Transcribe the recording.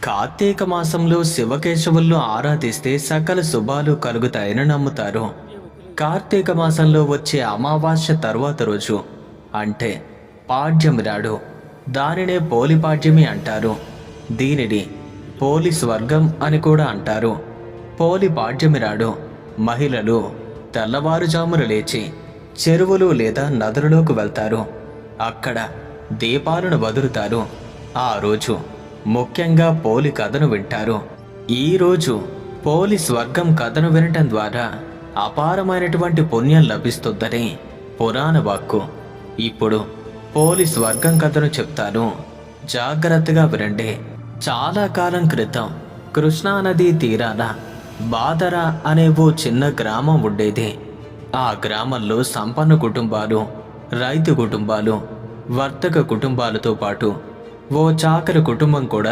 కార్తీక మాసంలో శివకేశవులను ఆరాధిస్తే సకల శుభాలు కలుగుతాయని నమ్ముతారు. కార్తీక మాసంలో వచ్చే అమావాస్య తర్వాత రోజు అంటే పాడ్యమి నాడు దానినే పోలిపాడ్యమి అంటారు. దీనిని పోలి స్వర్గం అని కూడా అంటారు. పోలిపాడ్యమి నాడు మహిళలు తెల్లవారుజామున లేచి చెరువులు లేదా నదులలోకి వెళ్తారు. అక్కడ దీపాలను వదులుతారు. ఆ రోజు ముఖ్యంగా పోలి కథను వింటారు. ఈరోజు పోలి స్వర్గం కథను వినటం ద్వారా అపారమైనటువంటి పుణ్యం లభిస్తుందని పురాణ వాక్కు. ఇప్పుడు పోలి స్వర్గం కథను చెప్తాను, జాగ్రత్తగా వినండి. చాలా కాలం క్రితం కృష్ణానదీ తీరాన బాదర అనే ఓ చిన్న గ్రామం ఉండేది. ఆ గ్రామంలో సంపన్న కుటుంబాలు, రైతు కుటుంబాలు, వర్తక కుటుంబాలతో పాటు ఓ చాకలి కుటుంబం కూడా